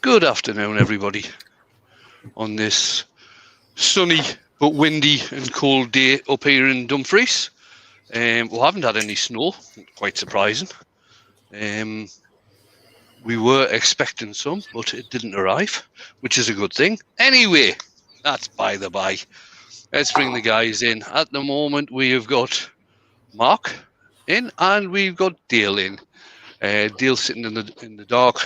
Good afternoon, everybody, on this sunny but windy and cold day up here in Dumfries. We haven't had any snow, quite surprising. We were expecting some, but it didn't arrive, which is a good thing. Anyway, that's by the by. Let's bring the guys in. At the moment, we have got Mark in and we've got Dale in. Dale's sitting in the dark.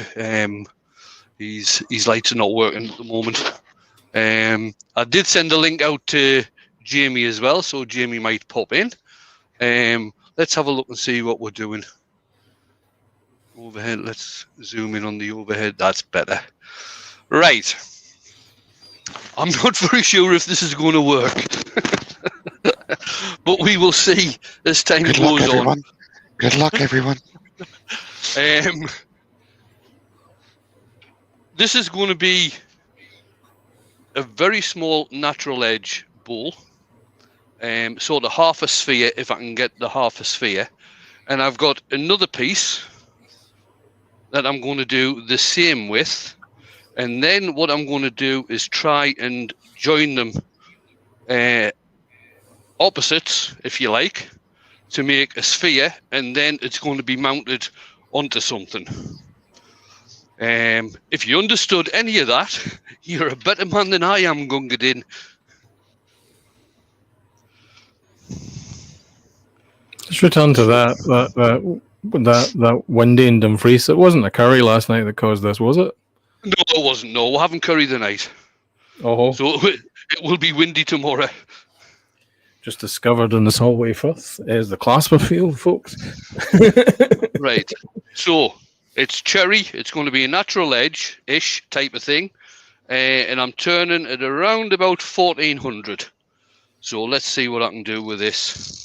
His lights are not working at the moment. I did send a link out to Jamie as well, so Jamie might pop in. Let's have a look and see what we're doing. Overhead, let's zoom in on the overhead. That's better. Right. I'm not very sure if this is going to work. But we will see as time goes on. Good luck, everyone. This is going to be a very small natural edge bowl. Sort of half a sphere, if I can get the half a sphere. And I've got another piece that I'm going to do the same with. And then what I'm going to do is try and join them opposites, if you like, to make a sphere. And then it's going to be mounted onto something. If you understood any of that, you're a better man than I am, Gungadin. Let's return to that windy in Dumfries. It wasn't the curry last night that caused this, was it? No, it wasn't. No, we're having curry tonight. Oh, so it will be windy tomorrow. Just discovered in this hallway first is the Clasper field, folks. Right. So it's cherry. It's going to be a natural edge-ish type of thing, and I'm turning at around about 1400. So let's see what I can do with this.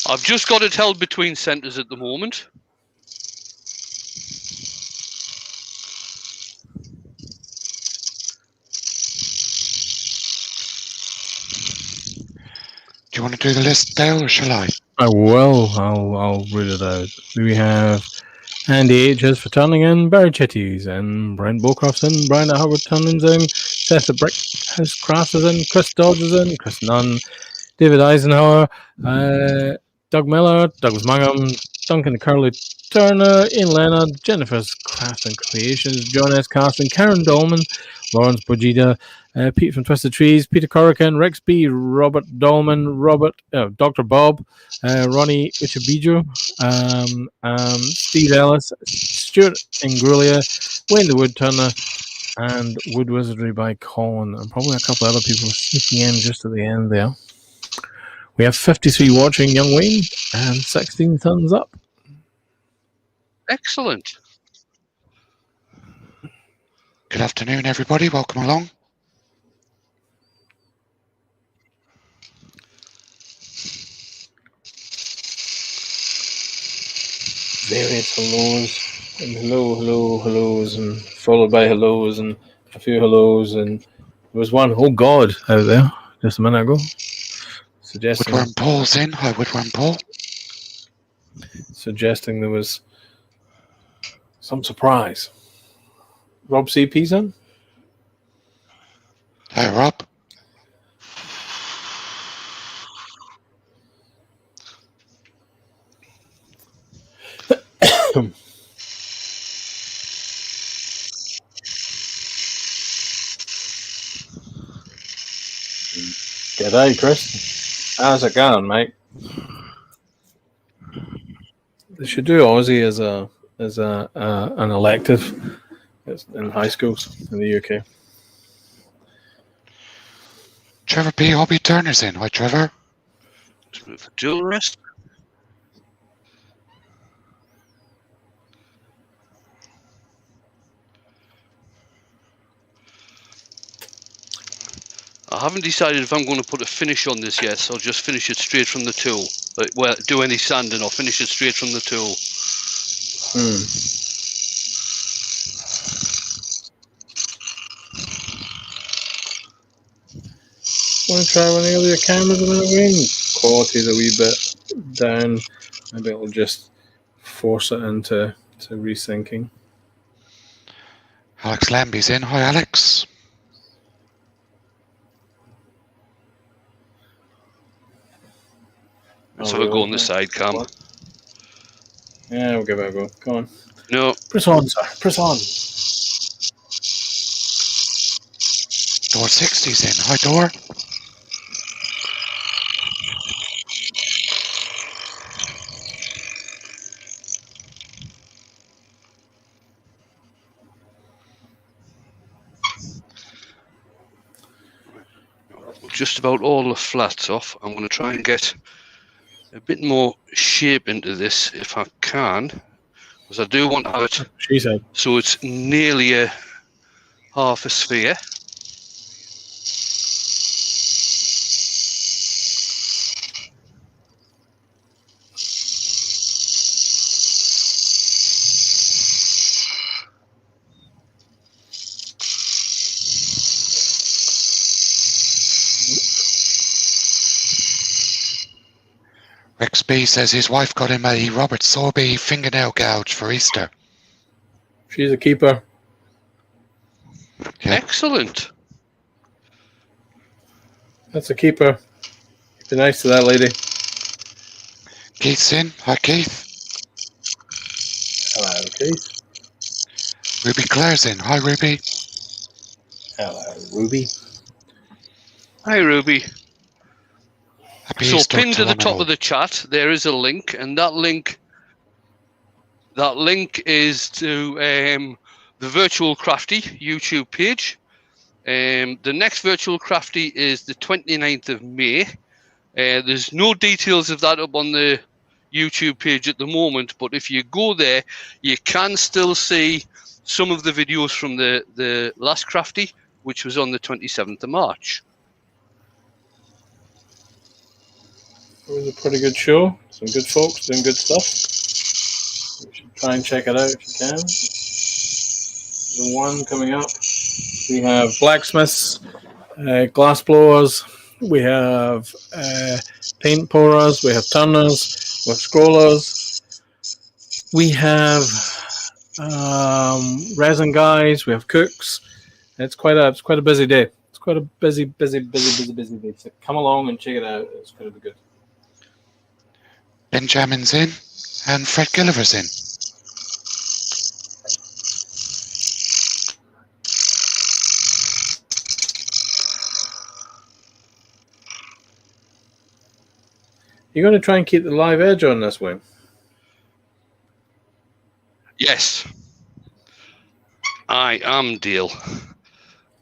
I've just got it held between centres at the moment. Do you want to do the list, Dale, or shall I? I will. I'll read it out. We have Andy H's for turning in, Barry Chitties and Brent Bowcroft's in, Brian at Howard Turning's in, Seth the Brickhouse Crafts is in, Chris Dodge is in, Chris Nunn, David Eisenhower, Doug Miller, Douglas Mangum, Duncan Curley Turner, Ian Leonard, Jennifer's Craft and Creations, John S. Carson, Karen Dolman, Lawrence Bojida, Pete from Twisted Trees, Peter Corrigan, Rex B, Robert Dolman, Dr. Bob, Ronnie Uchabijo, Steve Ellis, Stuart Ingrulia, Wayne the Wood Turner, and Wood Wizardry by Colin, and probably a couple other people sneaking in just at the end there. We have 53 watching, young Wayne, and 16 thumbs up. Excellent. Good afternoon, everybody. Welcome along. Various hellos, and hellos, and followed by hellos, and a few hellos, and there was one, oh God, out there just a minute ago. Suggesting Woodworm Paul's in. Hi, Woodworm Paul. Suggesting there was some surprise. Rob CP's in. Hi, Rob. G'day, Chris. How's it going, mate? They should do Aussie as an elective in high schools in the UK. Trevor B. Hobby Turner's in. Hi, Trevor. Dual rest. I haven't decided if I'm going to put a finish on this yet, so I'll just finish it straight from the tool. Well, do any sanding or finish it straight from the tool. Want to try one of the other cameras a minute, Wayne? Quality's a wee bit down, maybe it'll just force it into resyncing. Alex Lambie's in. Hi, Alex. Let's have a go on the side cam. Yeah, we'll give it a go. Come on. No. Press on, sir. Press on. Door 60's in. Hi, Door. Just about all the flats off. I'm going to try and get a bit more shape into this if I can, because I do want to have it She said. so it's nearly a half a sphere. Rex B says his wife got him a Robert Sorby fingernail gouge for Easter. She's a keeper. Yeah. Excellent. That's a keeper. Be nice to that lady. Keith's in. Hi, Keith. Hello, Keith. Ruby Claire's in. Hi, Ruby. Hello, Ruby. Hi, Ruby. Happy So Easter pinned to the one and top all. of the chat, there is a link, and that link is to the Virtual Crafty YouTube page. The next Virtual Crafty is the 29th of May. There's no details of that up on the YouTube page at the moment, but if you go there, you can still see some of the videos from the last Crafty, which was on the 27th of March. It was a pretty good show. Some good folks doing good stuff. You should try and check it out if you can. The one coming up, we have blacksmiths, glass blowers, we have paint pourers, we have turners, we have scrollers, we have resin guys, we have cooks. It's quite a busy day. It's quite a busy day. So come along and check it out. It's going to be good. Benjamin's in. And Fred Gilliver's in. You're going to try and keep the live edge on this one? Yes, I am, Dale.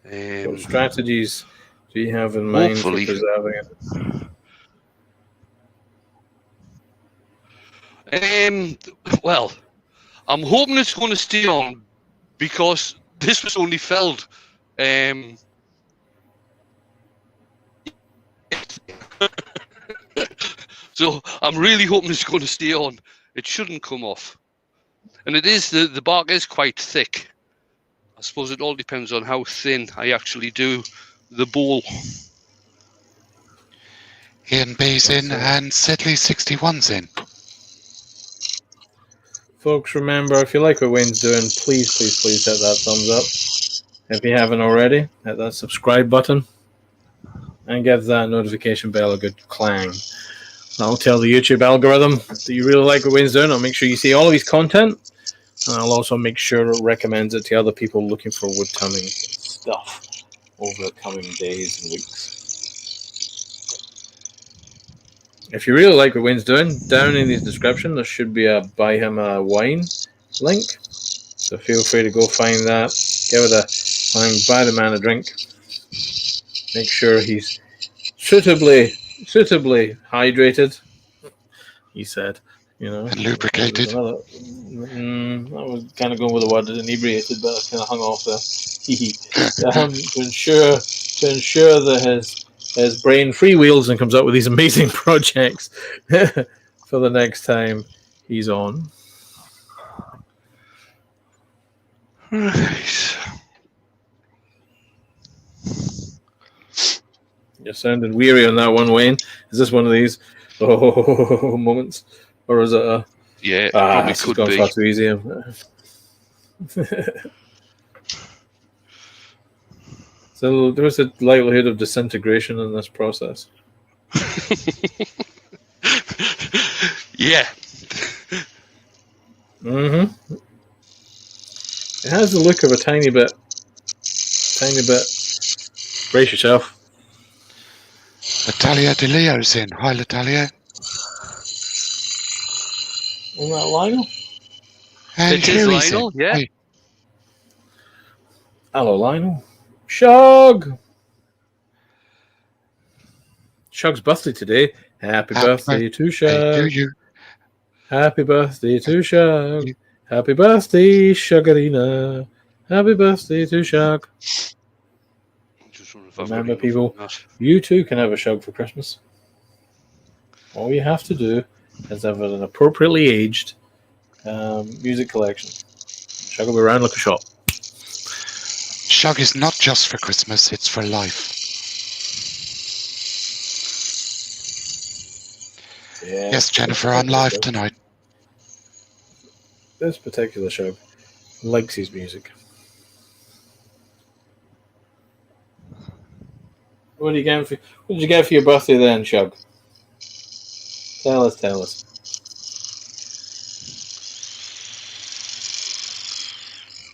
What strategies do you have in mind for preserving it? Well, I'm hoping it's going to stay on because this was only felled. So I'm really hoping it's going to stay on. It shouldn't come off. And it is, the bark is quite thick. I suppose it all depends on how thin I actually do the bowl. Ian B's in and Sidley61's in. Folks, remember, if you like what Wayne's doing, please hit that thumbs up. If you haven't already, hit that subscribe button and give that notification bell a good clang. That'll tell the YouTube algorithm that you really like what Wayne's doing. I'll make sure you see all of his content. And I'll also make sure it recommends it to other people looking for wood turning stuff over the coming days and weeks. If you really like what Wayne's doing, down in his description, there should be a buy him a wine link. So feel free to go find that. Give it a buy the man a drink. Make sure he's suitably hydrated, he said. You know, and lubricated. I was kind of going with the word inebriated, but I kind of hung off there. To ensure that his brain freewheels and comes up with these amazing projects for the next time he's on. Right. You're sounding weary on that one, Wayne. Is this one of these? Oh, moments. Or is it a... Yeah, it Ah, probably this has could gone be. far too easy. So there's a likelihood of disintegration in this process. Yeah. Mm-hmm. It has the look of a tiny bit. Brace yourself. Natalia DeLeo's in. Hi, Natalia. Isn't that Lionel? And It is Sherry's Lionel, in. yeah. Hi. Hello, Lionel. Shug! Shug's birthday today. Happy birthday to Hey, Shug. do you? Happy birthday to Shug. You- Happy birthday, Shugarina. Happy birthday to Shug. Just wonder if I've got Remember, enough people, on that. you too can have a Shug for Christmas. All you have to do is have an appropriately aged music collection. Shug will be around like a shot. Shug is not just for Christmas, it's for life. Yeah, Yes, Jennifer, I'm live tonight. This particular Shug likes his music. What did you get for your birthday then, Shug? Tell us.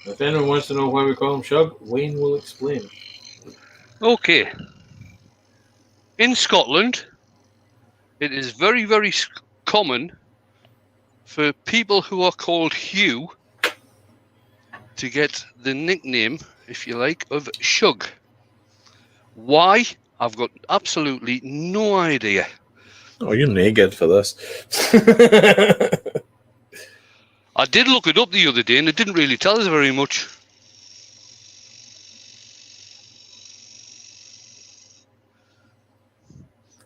If anyone wants to know why we call him Shug, Wayne will explain. Okay. In Scotland, it is very, very common for people who are called Hugh to get the nickname, if you like, of Shug. Why? I've got absolutely no idea. Oh, you're naked for this. I did look it up the other day and it didn't really tell us very much.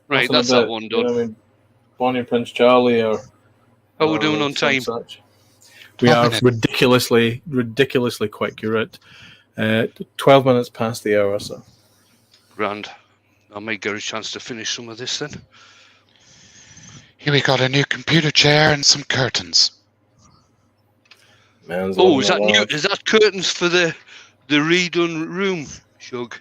Right, that's that one done. You know, I mean, Bonnie and Prince Charlie or... How are we doing on time? Such. We 12 are minutes. ridiculously quick. You're at 12 minutes past the hour, so. Grand. I might get a chance to finish some of this then. Here we got a new computer chair and some curtains. Man's Oh, is that living new? large. Is that curtains for the redone room, Shug?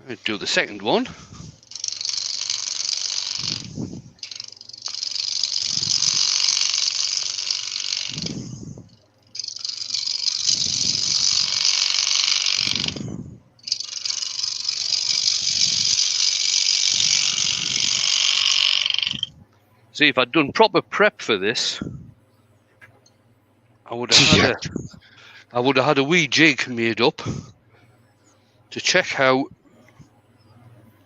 I'll do the second one. See, if I'd done proper prep for this, I would have had a wee jig made up to check how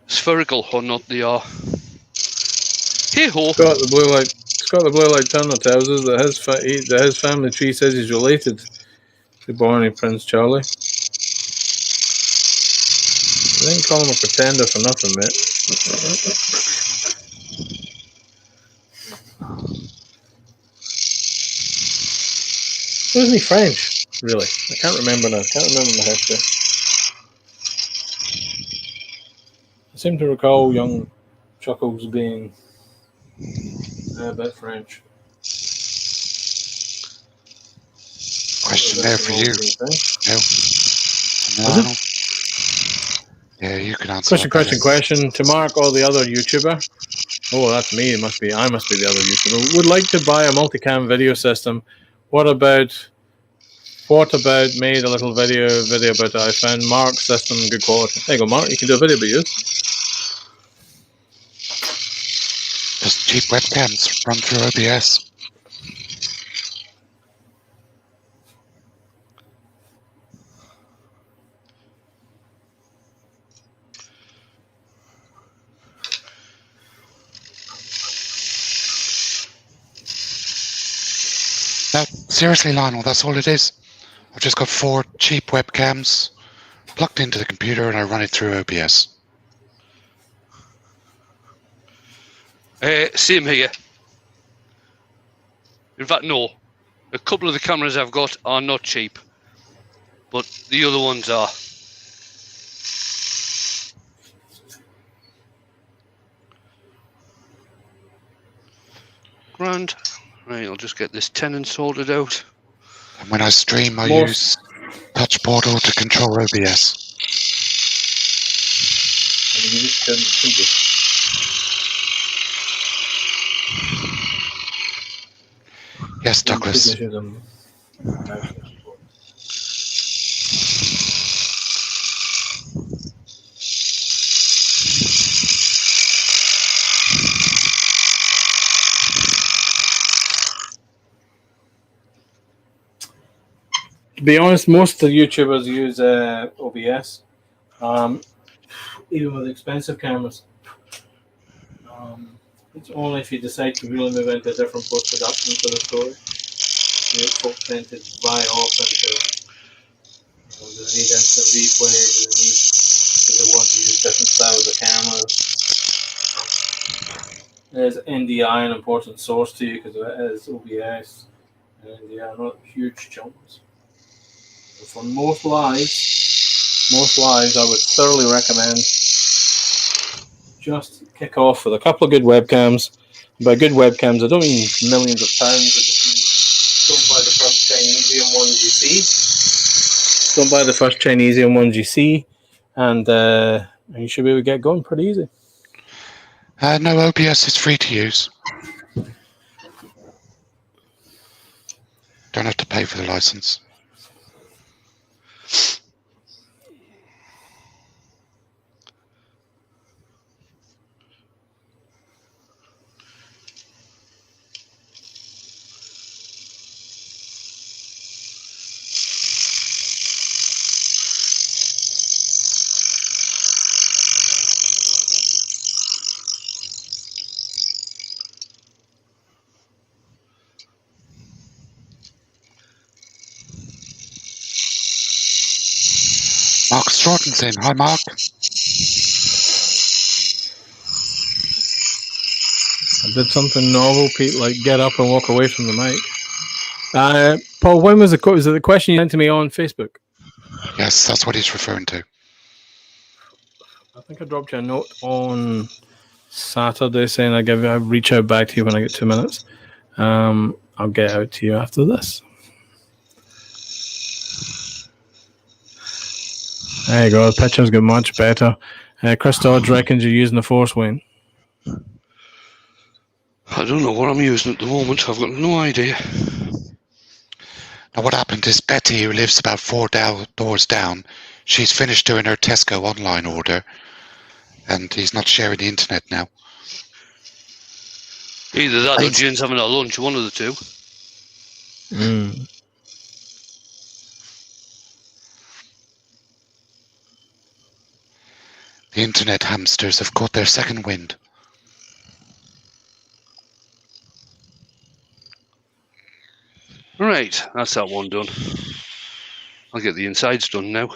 spherical or not they are. Hey ho! It's got the blue light tunnel tells us that his family tree says he's related to Barney Prince Charlie. I didn't call him a pretender for nothing, mate. Wasn't he French? Really? I can't remember now. Can't remember the history. I seem to recall young Chuckles being a bit French. Question there for you. No. Yeah, you can answer. Question. To Mark or the other YouTuber. Oh, that's me. I must be the other YouTuber. Would like to buy a multicam video system. What about made a little video about it? I found Mark's system good quality. There you go, Mark. You can do a video about you. Just cheap webcams run through OBS. That, seriously, Lionel, that's all it is. I've just got 4 cheap webcams plugged into the computer and I run it through OBS. Same here. In fact, no. A couple of the cameras I've got are not cheap, but the other ones are. Grand. Right, I'll just get this tenant sorted out. And when I stream, I use Touch Portal to control OBS. Yes, Douglas. To be honest, most of the YouTubers use OBS, even with expensive cameras. It's only if you decide to really move into a different post-production for the story. Folk tend to buy off into do they need instant replay, do they want to use different styles of cameras. Is NDI an important source to you because it is OBS and NDI are not huge chunks. So for most lives I would thoroughly recommend just kick off with a couple of good webcams. By good webcams, I don't mean millions of pounds. I just mean don't buy the first Chinesium ones you see. Don't buy the first Chinesium ones you see, and you should be able to get going pretty easy. No, OBS is free to use. Don't have to pay for the license. Mark Stratton's in. Hi, Mark. I did something novel, Pete, like get up and walk away from the mic. Paul, when was it the question you sent to me on Facebook? Yes, that's what he's referring to. I think I dropped you a note on Saturday saying I'll reach out back to you when I get 2 minutes. I'll get out to you after this. There you go. The picture's got much better. Chris Dodge reckons you're using the Force, Wayne. I don't know what I'm using at the moment. I've got no idea. Now, what happened is Betty, who lives about 4 doors down, she's finished doing her Tesco online order, and he's not sharing the internet now. Either that or Jane's having a lunch, one of the two. The internet hamsters have caught their second wind. Right, that's that one done. I'll get the insides done now.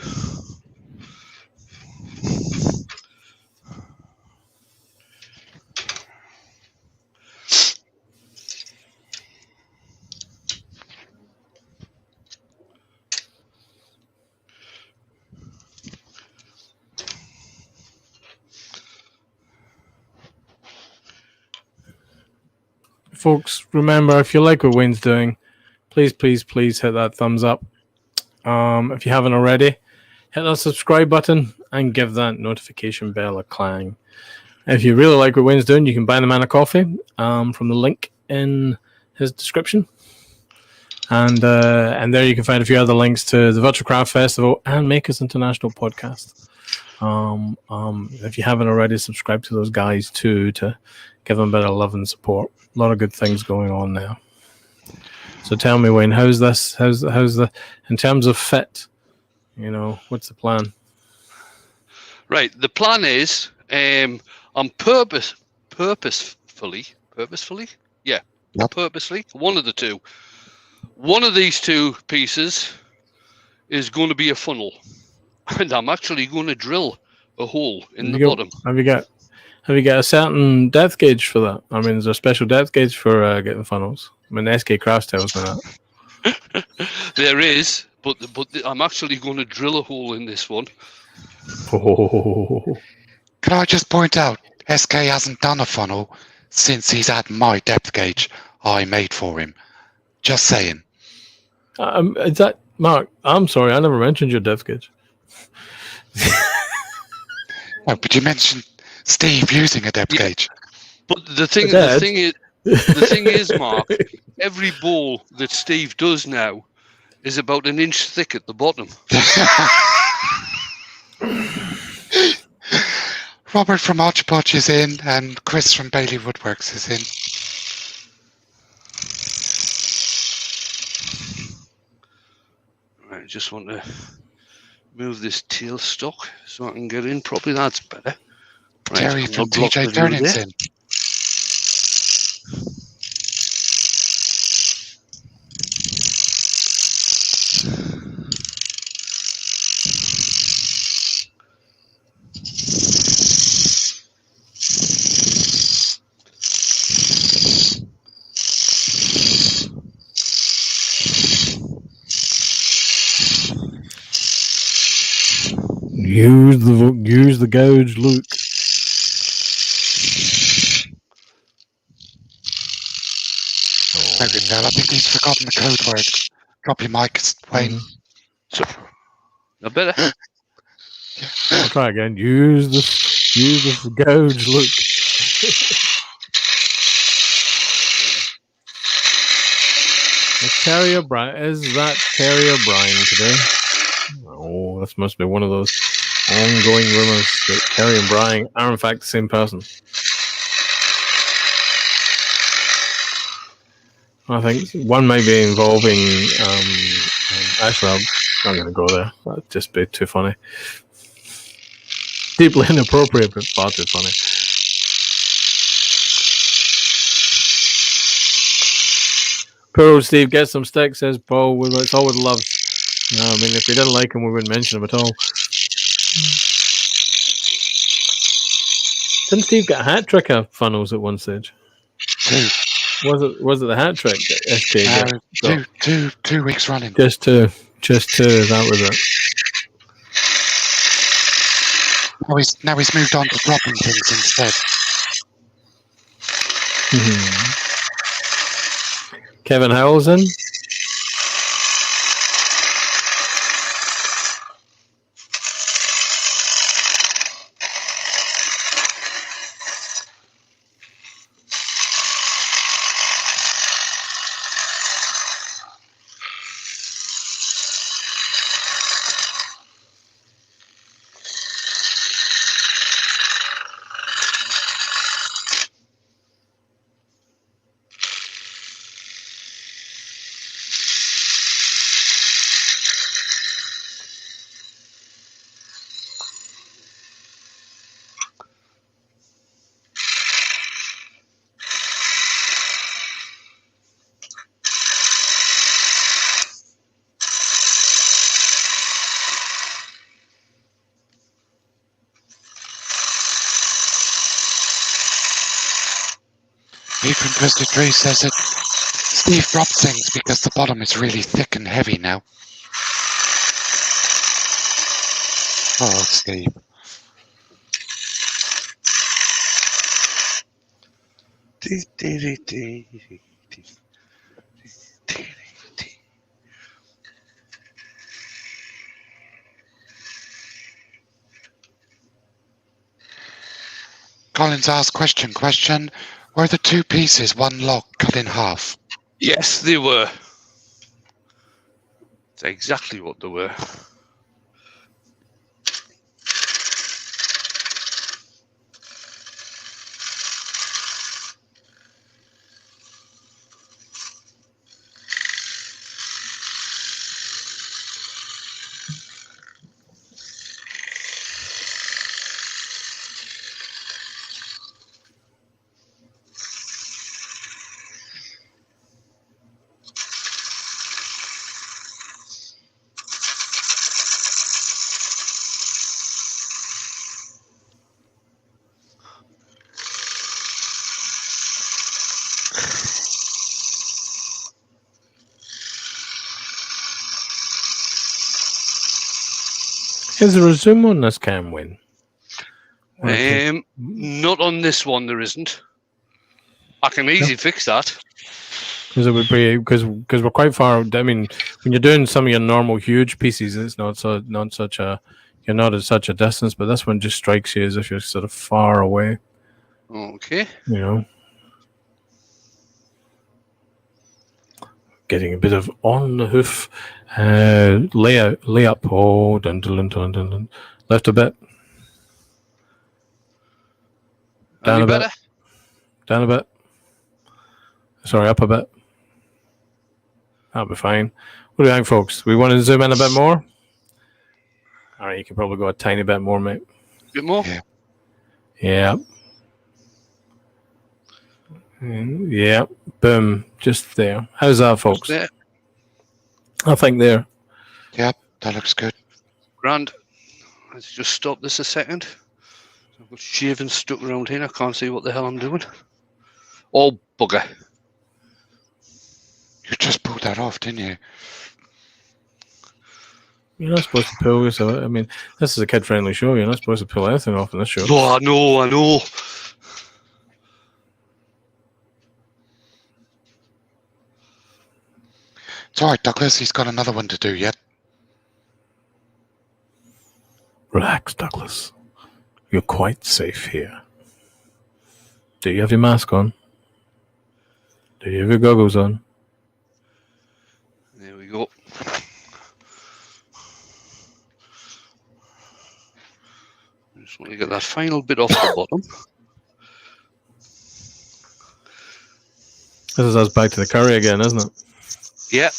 Folks, remember, if you like what Wayne's doing, please hit that thumbs up. If you haven't already, hit that subscribe button and give that notification bell a clang. If you really like what Wayne's doing, you can buy the man a coffee from the link in his description. And there you can find a few other links to the Virtual Craft Festival and Makers International podcast. If you haven't already, subscribe to those guys too to give them a bit of love and support. A lot of good things going on now. So tell me, Wayne, how's the in terms of fit? You know, what's the plan? Right, the plan is I'm purposefully, one of the two. One of these two pieces is going to be a funnel, and I'm actually going to drill a hole in the bottom. Have you got a certain depth gauge for that? I mean, is there a special depth gauge for getting funnels? I mean, SK Crafts tells me that. There is, but I'm actually going to drill a hole in this one. Oh. Can I just point out, SK hasn't done a funnel since he's had my depth gauge I made for him. Just saying. Is that Mark? I'm sorry, I never mentioned your depth gauge. No, but you mentioned Steve using a depth Yeah. gauge. But the thing is, Mark, every bowl that Steve does now is about an inch thick at the bottom. Robert from Hodgepodge is in, and Chris from Bailey Woodworks is in. Right, I just want to move this tail stock so I can get in properly. That's better. Right, Terry from TJ Turning's in. Use the gauge, Luke. I think he's forgotten the code word. Drop your mic, Wayne. So, I better. I'll try again. Use the gauge, Luke. Is that Terry O'Brien today? Oh, this must be one of those ongoing rumors that Terry and Brian are in fact the same person. I think one may be involving. Actually, I'm not going to go there. That'd just be too funny. Deeply inappropriate, but far too funny. Poor old Steve, get some sticks, says Paul. It's all with love. No, I mean, if we didn't like him, we wouldn't mention him at all. Didn't Steve get a hat trick of funnels at one stage? Two. Was it the hat trick that SK 2 weeks running. Just two. That was it. Now he's moved on to dropping things instead. Kevin Howell's in. He from Twisted Tree says that Steve dropped things because the bottom is really thick and heavy now. Oh, Steve. Collins asked question. Were the two pieces one log cut in half? Yes, they were. That's exactly what they were. Is there a zoom on this cam, Win? Not on this one, there isn't. I can easily fix that. Because it would be because we're quite far. I mean, when you're doing some of your normal huge pieces, it's not such a you're not at such a distance. But this one just strikes you as if you're sort of far away. Okay. You know, getting a bit of on the hoof lay up. Oh, dun. Left a bit. Down a bit. Down a bit. Sorry, up a bit. That'll be fine. What do you think, folks? We want to zoom in a bit more? All right, you can probably go a tiny bit more, mate. A bit more? Yeah. Yeah. Boom. Just there. How's that, folks? There. I think there. Yep, that looks good. Grand. Let's just stop this a second. I've got shaving stuck around here. I can't see what the hell I'm doing. Oh, bugger. You just pulled that off, didn't you? You're not supposed to pull this. I mean, this is a kid-friendly show. You're not supposed to pull anything off in this show. Oh, I know. It's all right, Douglas. He's got another one to do yet. Relax, Douglas. You're quite safe here. Do you have your mask on? Do you have your goggles on? There we go. I just want to get that final bit off the bottom. This is us back to the curry again, isn't it? Yeah.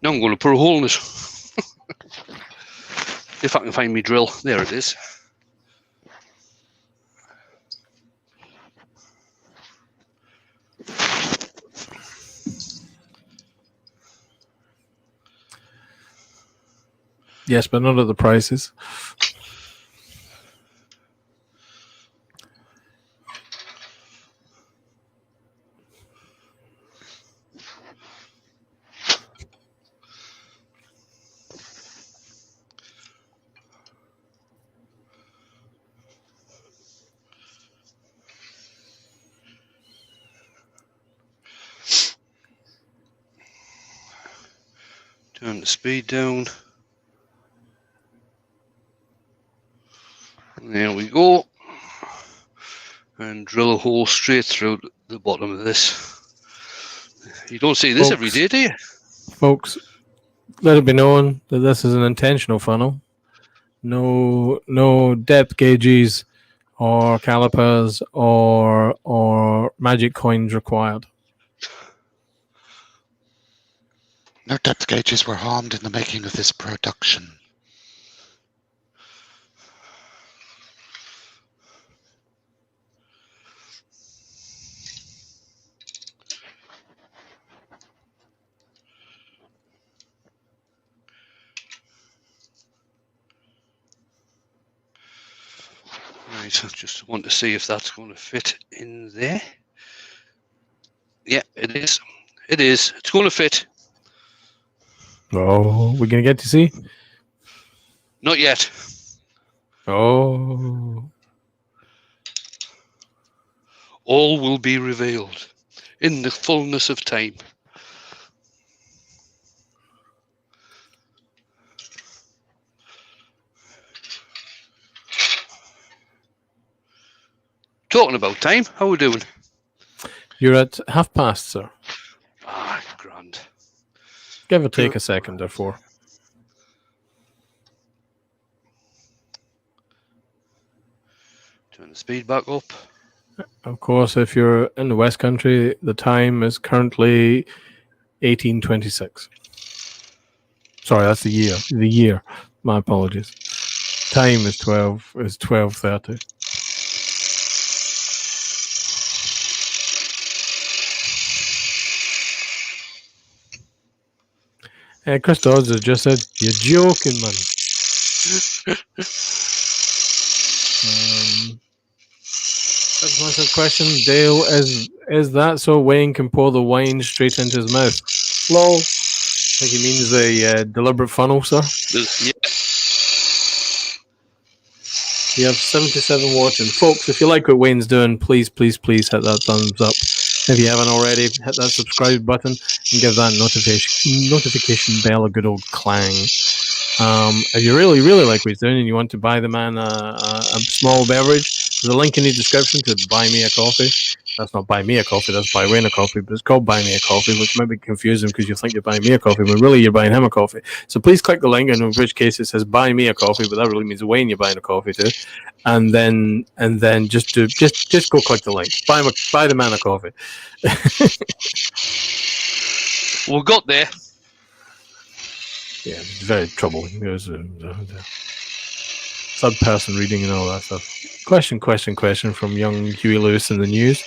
Now I'm going to put a hole in it. If I can find me drill. There it is. Yes, but not at the prices. Turn the speed down. There we go. And drill a hole straight through the bottom of this. You don't see this every day, do you? Folks, let it be known that this is an intentional funnel. No depth gauges or calipers or magic coins required. No depth gauges were harmed in the making of this production. Right, I just want to see if that's going to fit in there. Yeah, it is. It is. It's going to fit. Oh, we're going to get to see? Not yet. Oh. All will be revealed in the fullness of time. Talking about time, how are we doing? You're at past, sir. Ah, grand. Give or take a second or four. Turn the speed back up. Of course, if you're in the West Country, the time is currently 1826. Sorry, that's the year. The year. My apologies. Time is 12:30. Chris Dodds has just said, "You're joking, man." Massive question, Dale. Is that so Wayne can pour the wine straight into his mouth? Lol. I think he means the deliberate funnel, sir. Yeah. You have 77 watching. Folks, if you like what Wayne's doing, please, please, please hit that thumbs up. If you haven't already, hit that subscribe button and give that notification bell a good old clang. If you really, really like what he's doing and you want to buy the man a small beverage, there's a link in the description to buy me a coffee. That's not buy me a coffee, that's buy Wayne a coffee, but it's called buy me a coffee, which might be confusing because you think you're buying me a coffee, but really you're buying him a coffee. So please click the link, and in which case it says buy me a coffee, but that really means Wayne you're buying a coffee to. And then just go click the link. Buy the man a coffee. We got there. Yeah, it's very troubling. There's a third person reading and all that stuff. Question from young Huey Lewis in the news.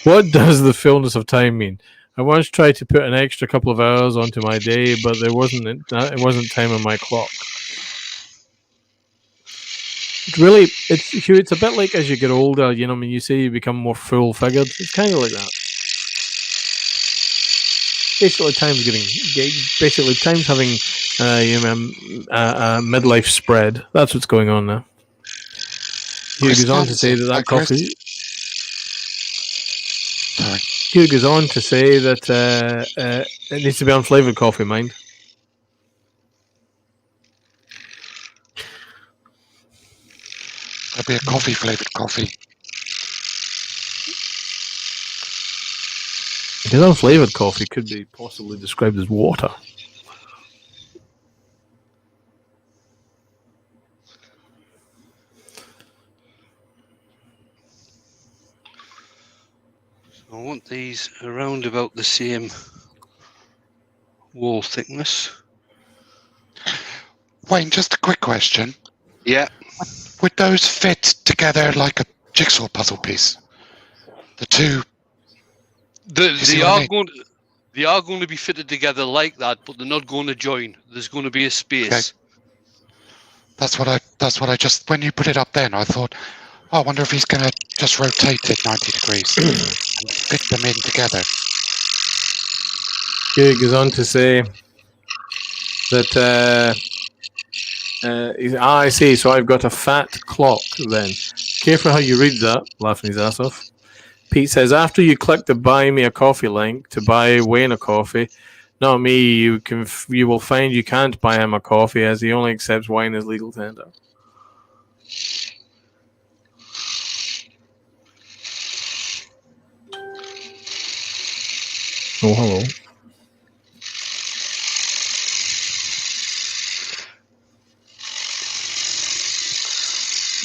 What does the fullness of time mean? I once tried to put an extra couple of hours onto my day, but it wasn't time on my clock. Really, it's a bit like as you get older, when you say you become more full-figured, it's kind of like that. Basically, time's having a midlife spread. That's what's going on now. He goes on to say that coffee. Sorry. He goes on to say that it needs to be unflavored coffee, mind. There'll be a coffee-flavored coffee. Because unflavored coffee could be possibly described as water. I want these around about the same wall thickness. Wayne, just a quick question. Yeah. Would those fit together like a jigsaw puzzle piece? The two. They are going to be fitted together like that, but they're not going to join. There's going to be a space. Okay. That's what I just, when you put it up then, I thought, I wonder if he's going to just rotate it 90 degrees and fit them in together. He goes on to say that I see, so I've got a fat clock then. Careful how you read that, laughing his ass off. Pete says, after you click the buy me a coffee link to buy Wayne a coffee, not me, you will find you can't buy him a coffee as he only accepts wine as legal tender. Oh, hello.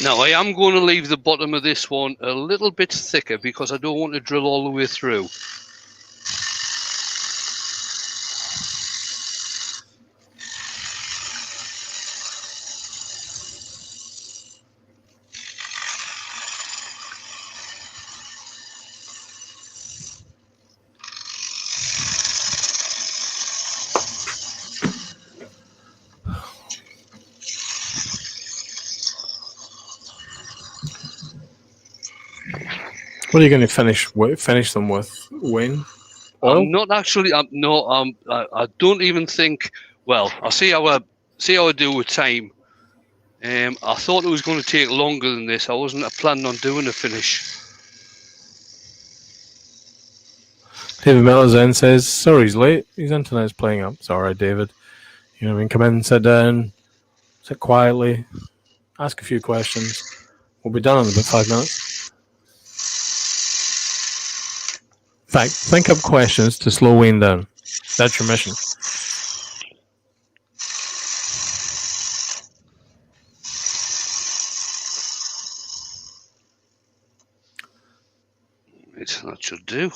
Now, I am going to leave the bottom of this one a little bit thicker because I don't want to drill all the way through. What are you going to finish them with, Wayne? Oil? I'm not actually. I don't even think. Well, I'll see how I do with time. I thought it was going to take longer than this. I wasn't planning on doing a finish. David Mellor says, sorry he's late. His internet's playing up. It's all right, David. You know what I mean? Come in, sit down, sit quietly, ask a few questions. We'll be done in about 5 minutes. In fact, think up questions to slow Wayne down. That's your mission. That should do.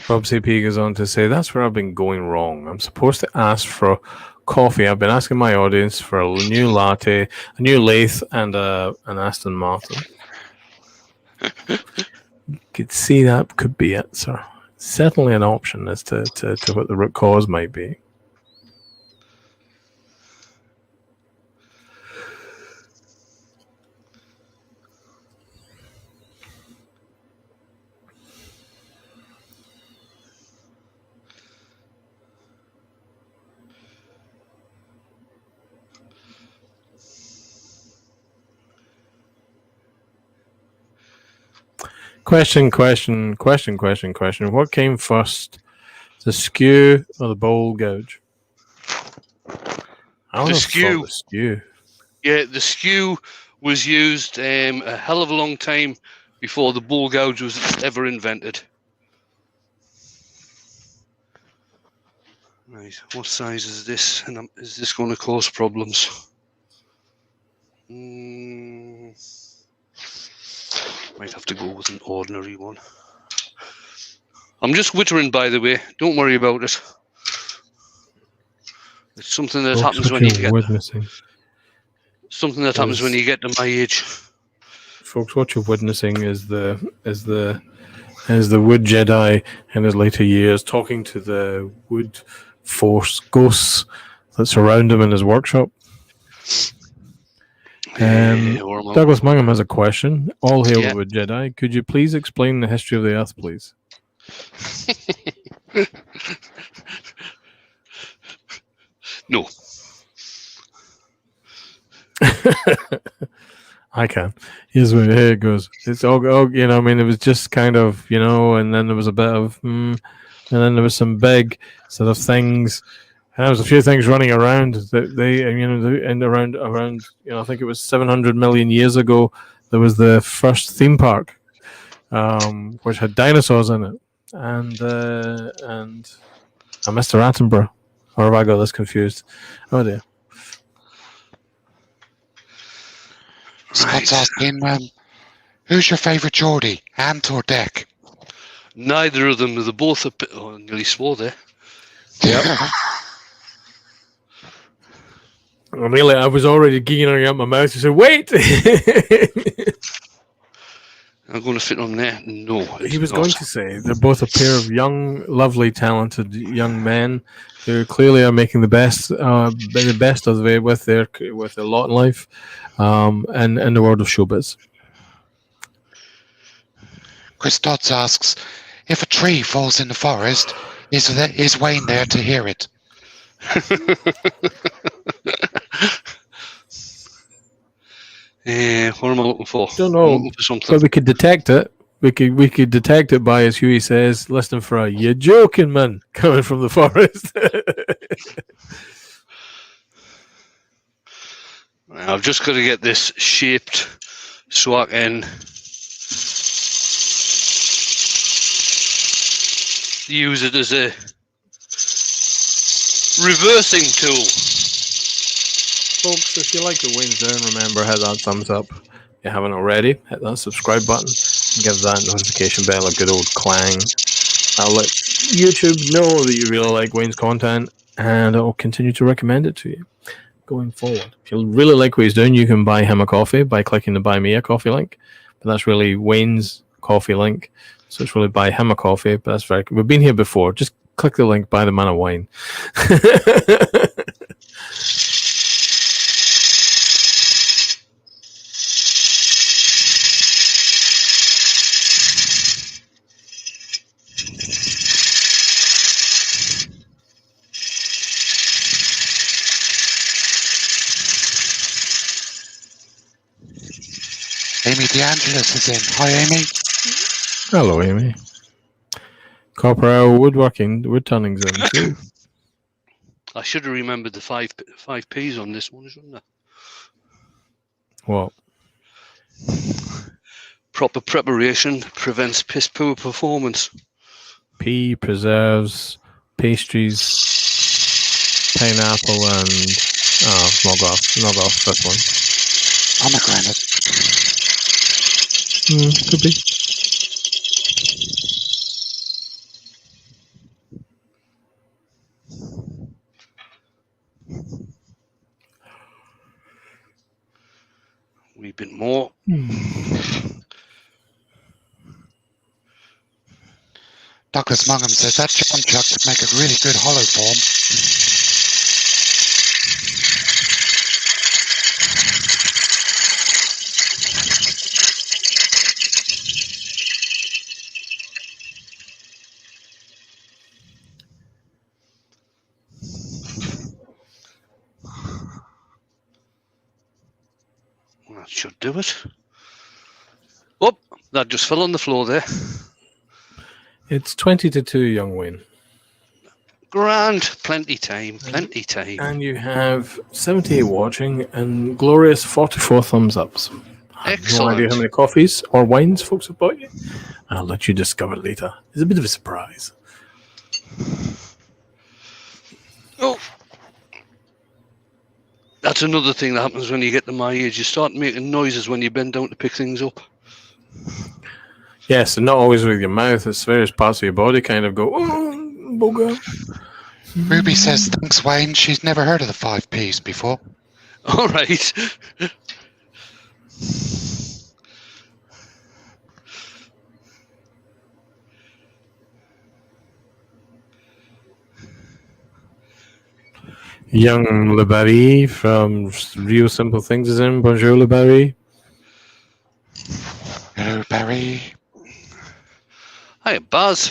Rob CP goes on to say, that's where I've been going wrong. I'm supposed to ask for coffee. I've been asking my audience for a new latte, a new lathe, and an Aston Martin. You could see that could be it, sir. Certainly an option as to what the root cause might be. Question. What came first, the skew or the bowl gouge? I would The have thought skew. the skew. Yeah, the skew was used a hell of a long time before the bowl gouge was ever invented. Right, what size is this? And is this going to cause problems? Might have to go with an ordinary one. I'm just wittering, by the way. Don't worry about it. It's something that happens when you get witnessing. Something that happens when you get to my age. Folks, what you're witnessing is the wood Jedi in his later years talking to the wood force ghosts that surround him in his workshop. Douglas Mangum has a question. All hail the wood Jedi. Could you please explain the history of the Earth, please? No. I can. Here it goes. It's all, I mean, it was just kind of, and then there was a bit of, and then there was some big sort of things, and there was a few things running around that and around, I think it was 700 million years ago, there was the first theme park, which had dinosaurs in it, and Mr. Attenborough, or have I got this confused? Oh dear. Scott's asking, who's your favourite Geordie, Ant or Deck? Neither of them. They're both a bit... Oh, I nearly swore there. Yep. Really, I was already geeking out my mouth to say, wait! I'm going to fit on there. No, he was going to say they're both a pair of young, lovely, talented young men who clearly are making the best of it with their lot in life, and in the world of showbiz. Chris Dodds asks, if a tree falls in the forest, is Wayne there to hear it? What am I looking for? Don't know. I'm looking for something. But we could detect it. We could detect it by, as Huey says, listening for a "you joking, man" coming from the forest. I've just got to get this shaped so I can use it as a reversing tool. Folks, if you like what Wayne's doing, remember, hit that thumbs up. If you haven't already, hit that subscribe button and give that notification bell a good old clang. I'll let YouTube know that you really like Wayne's content, and I'll continue to recommend it to you going forward. If you really like what he's doing, you can buy him a coffee by clicking the Buy Me a Coffee link. But that's really Wayne's coffee link. So it's really buy him a coffee. But that's very... We've been here before. Just click the link, buy the man a wine. Amy DeAngelis is in. Hi, Amy. Hello, Amy. Copper Owl Woodworking, wood turning's in too. I should have remembered the five P's on this one, shouldn't I? What? Proper preparation prevents piss poor performance. P, preserves, pastries, pineapple, and log off this one. Pomegranate. Could be. Wee bit more. Douglas Mangum says that John Chuck could make a really good hollow form. That should do it. Oh, That just fell on the floor there. It's 20-2, young Wayne. Grand. Plenty time. Plenty time. And you have 78 watching and glorious 44 thumbs ups. I have no idea how many coffees or wines folks have bought you. I'll let you discover later. It's a bit of a surprise. Oh. That's another thing that happens when you get to my age. You start making noises when you bend down to pick things up. Yes, and not always with your mouth. It's various parts of your body kind of go, oh, bugger. Ruby says, thanks, Wayne. She's never heard of the 5 Ps before. All right. Young Le Barry from Real Simple Things is in. Bonjour, Le Barry. Hello, Barry. Hi, Buzz.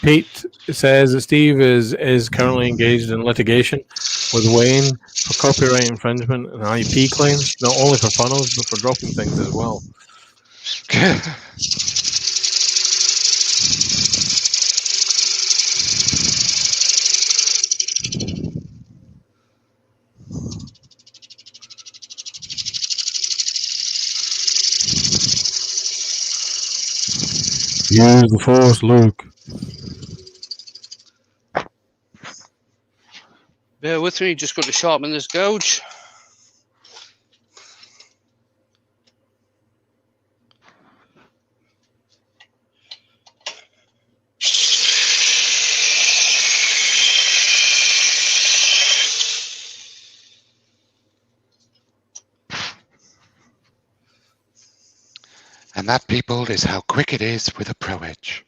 Pete says that Steve is currently engaged in litigation with Wayne for copyright infringement and IP claims, not only for funnels, but for dropping things as well. Use the force, Luke. Bear with me, just got to sharpen this gouge. And that, people, is how quick it is with a Pro Edge.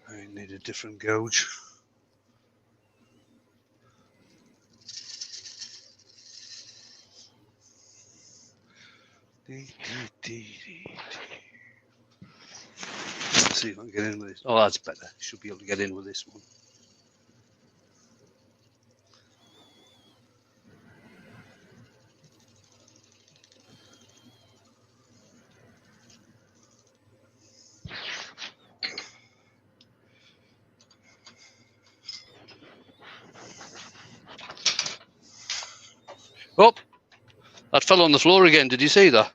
I need a different gouge. Let's see if I can get in with this. Oh, that's better. Should be able to get in with this one. Oh, that fell on the floor again. Did you see that?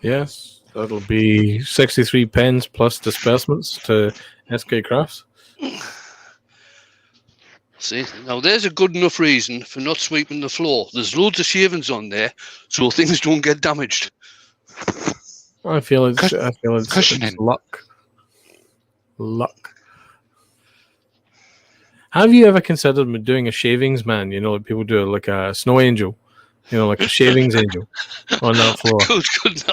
Yes, that'll be 63 pence plus disbursements to SK Crafts. See, now there's a good enough reason for not sweeping the floor. There's loads of shavings on there, so things don't get damaged. I feel it's Cushioning. luck. Luck. Have you ever considered doing a shavings man? You know, like people do like a snow angel. You know, like a shavings angel on that floor. Good.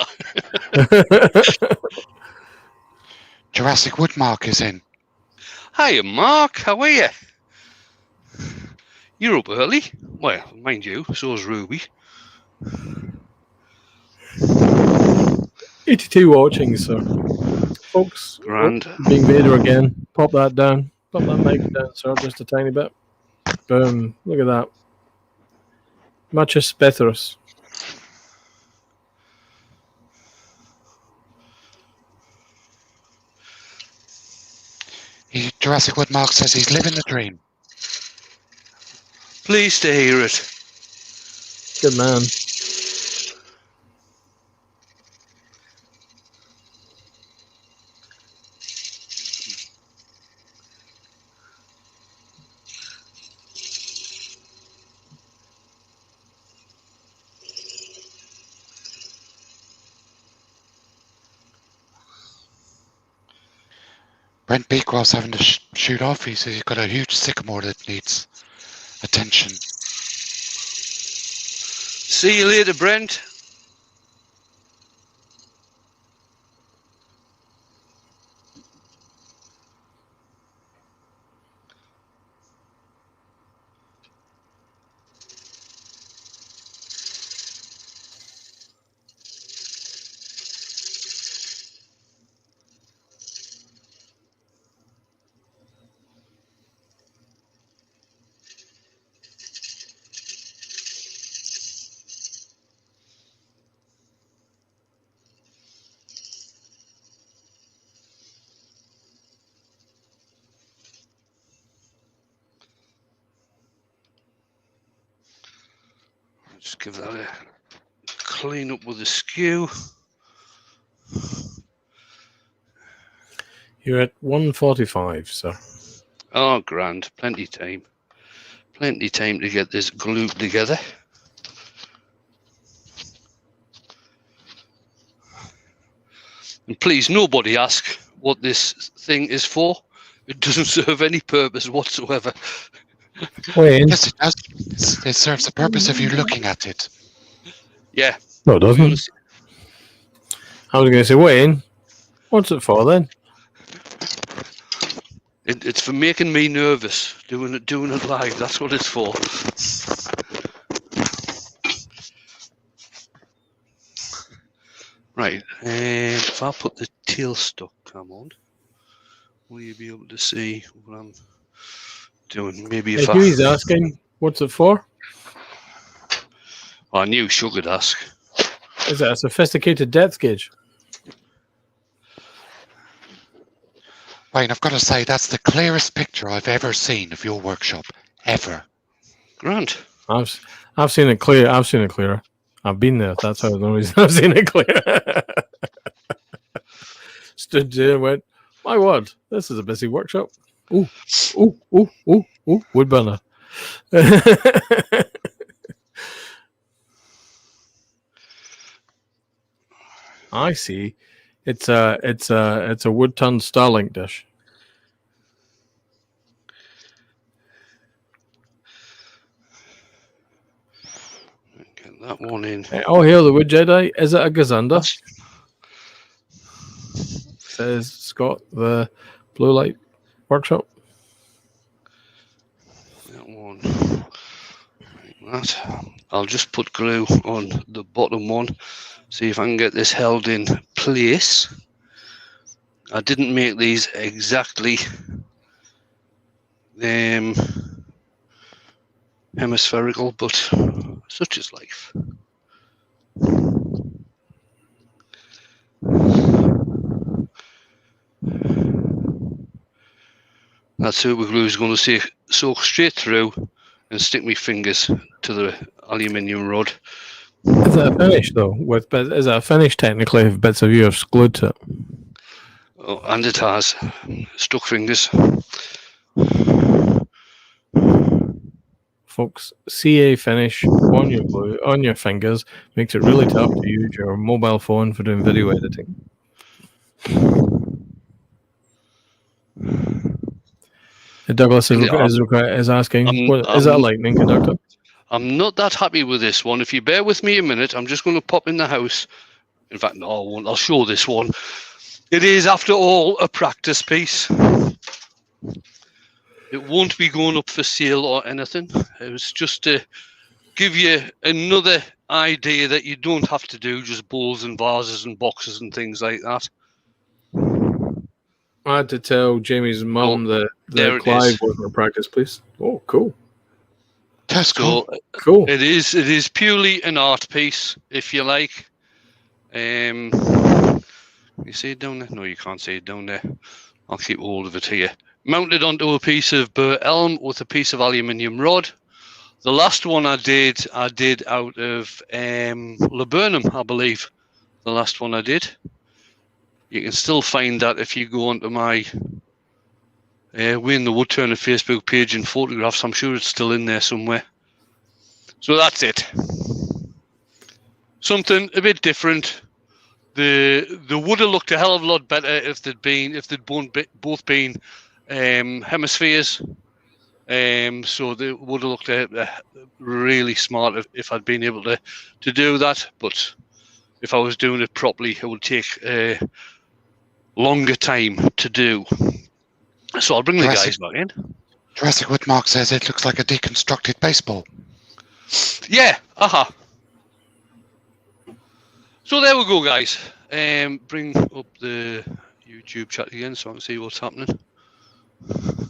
Jurassic Woodmark is in. Hiya, Mark. How are you? You're up early. Well, mind you, so's Ruby. 82 watching, sir. Folks, Grand. being Vader again. Pop that down. Pop that mic down, sir, just a tiny bit. Boom. Look at that. Muchus Pethrus. Jurassic Woodmark says he's living the dream. Pleased to hear it. Good man. Brent Beecroft's having to shoot off. He's got a huge sycamore that needs attention. See you later, Brent. give that a clean up with the skew. You're at 145, sir. Oh, grand. Plenty time. Plenty time to get this glued together. And please, nobody ask what this thing is for. It doesn't serve any purpose whatsoever. Wayne. Yes, it does. It serves the purpose of you looking at it. Yeah. No, it doesn't. I was going to say, Wayne, what's it for then? It's for making me nervous. Doing it live. That's what it's for. Right. And if I put the tailstock cam on, will you be able to see what I'm doing? Maybe if Huey's asking, what's it for? I knew Shug would ask. Is that a sophisticated depth gauge? Wayne, I've got to say, that's the clearest picture I've ever seen of your workshop. Ever. Grant. I've seen it clear. I've seen it clearer. I've been there. That's how the reason I've seen it clear. Stood there and went, my word, this is a busy workshop. Ooh, ooh, ooh, ooh, ooh, wood burner. I see. It's a wood ton Starlink dish. Get that one in. Oh, here the wood Jedi. Is it a Gazunder? Says Scott, the Blue Light Workshop. That one. Like that. I'll just put glue on the bottom one. See if I can get this held in place. I didn't make these exactly hemispherical, but such is life. That super glue is going to soak straight through and stick my fingers to the aluminium rod. Is that a finish though? Is that a finish technically if bits of you are glued to it? Oh, and it has stuck fingers. Folks, CA finish on your glue, on your fingers makes it really tough to use your mobile phone for doing video editing. Douglas is asking, is that a lightning conductor? I'm not that happy with this one. If you bear with me a minute, I'm just going to pop in the house. In fact, no, I won't. I'll show this one. It is, after all, a practice piece. It won't be going up for sale or anything. It was just to give you another idea that you don't have to do just bowls and vases and boxes and things like that. I had to tell Jamie's mum that Clive wasn't a practice piece. Oh, cool. That's cool. Cool. It is purely an art piece, if you like. You see it down there? No, you can't see it down there. I'll keep hold of it here. Mounted onto a piece of burr elm with a piece of aluminium rod. The last one I did out of laburnum, I believe. The last one I did. You can still find that if you go onto my Wayne the Woodturner Facebook page and photographs. I'm sure it's still in there somewhere. So that's it. Something a bit different. The would have looked a hell of a lot better if they'd both been hemispheres. So they would have looked really smart if I'd been able to do that. But if I was doing it properly, it would take a longer time to do. So I'll bring the guys back in. Jurassic Wood Mark says it looks like a deconstructed baseball. Yeah, So there we go, guys. Bring up the YouTube chat again so I can see what's happening. Oh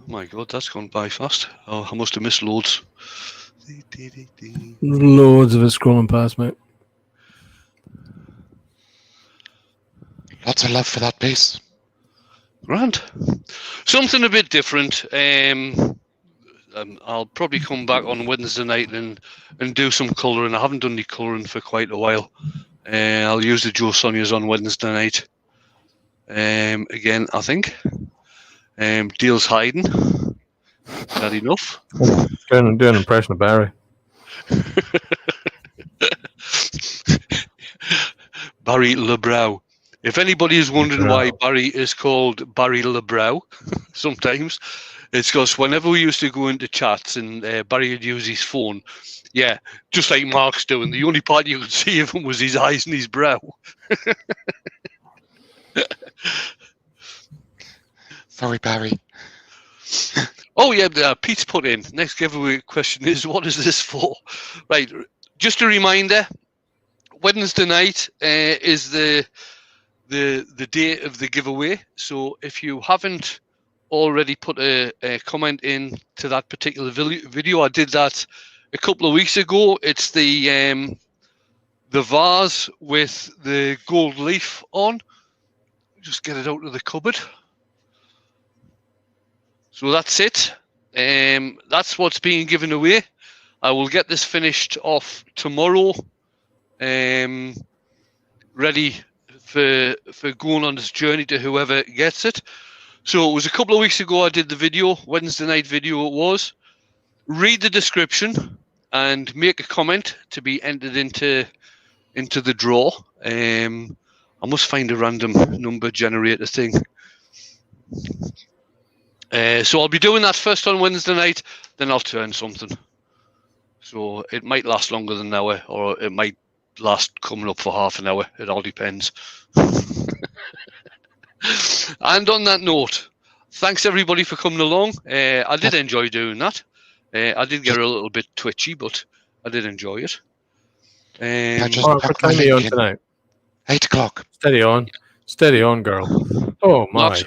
my God, that's gone by fast. Oh, I must have missed loads. Loads of it scrolling past, mate. Lots of love for that piece. Grand. Something a bit different. I'll probably come back on Wednesday night and do some colouring. I haven't done any colouring for quite a while. I'll use the Joe Sonias on Wednesday night. Again, I think. Deal's hiding. Is that enough? Doing an impression of Barry. Barry LeBrow. If anybody is wondering why Barry is called Barry LeBrow, sometimes it's because whenever we used to go into chats and Barry would use his phone, yeah, just like Mark's doing, the only part you could see of him was his eyes and his brow. Sorry, Barry. Oh, yeah, Pete's put in. Next giveaway question is, what is this for? Right, just a reminder, Wednesday night is the day of the giveaway. So if you haven't already put a comment in to that particular video, I did that a couple of weeks ago. It's the vase with the gold leaf on. Just get it out of the cupboard. So that's it. That's what's being given away. I will get this finished off tomorrow. Ready for going on this journey to whoever gets it. So it was a couple of weeks ago I did the video, Wednesday night video it was. Read the description and make a comment to be entered into the draw. I must find a random number generator thing. So I'll be doing that first on Wednesday night, then I'll turn something. So it might last longer than an hour, or it might last coming up for half an hour. It all depends. And on that note, thanks everybody for coming along. I did enjoy doing that. I did get a little bit twitchy, but I did enjoy it. What time are you on tonight? 8 o'clock. Steady on, girl. Oh my!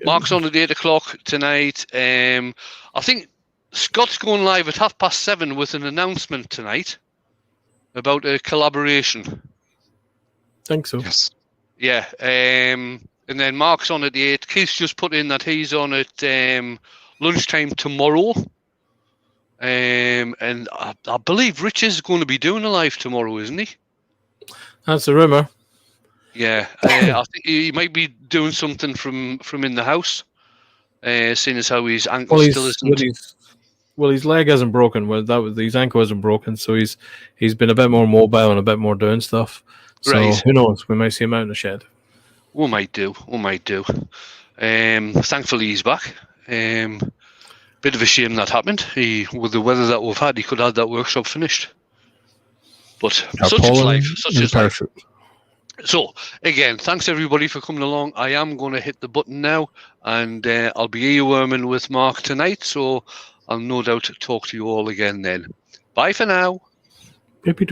Mark's on at 8 o'clock tonight. I think Scott's going live at 7:30 with an announcement tonight about a collaboration. Think so. Yes. Yeah. And then Mark's on at 8. Keith's just put in that he's on at lunchtime tomorrow. And I believe Rich is going to be doing a live tomorrow, isn't he? That's a rumour. Yeah, I think he might be doing something from in the house, seeing as how his ankle still isn't. Well, his leg hasn't broken. Well, his ankle hasn't broken, so he's been a bit more mobile and a bit more doing stuff. So Right. Who knows? We might see him out in the shed. We might do. Thankfully, he's back. Bit of a shame that happened. With the weather that we've had, he could have had that workshop finished. But such is life. Such is life. So, again, thanks everybody for coming along. I am going to hit the button now, and I'll be earworming with Mark tonight, so I'll no doubt talk to you all again then. Bye for now.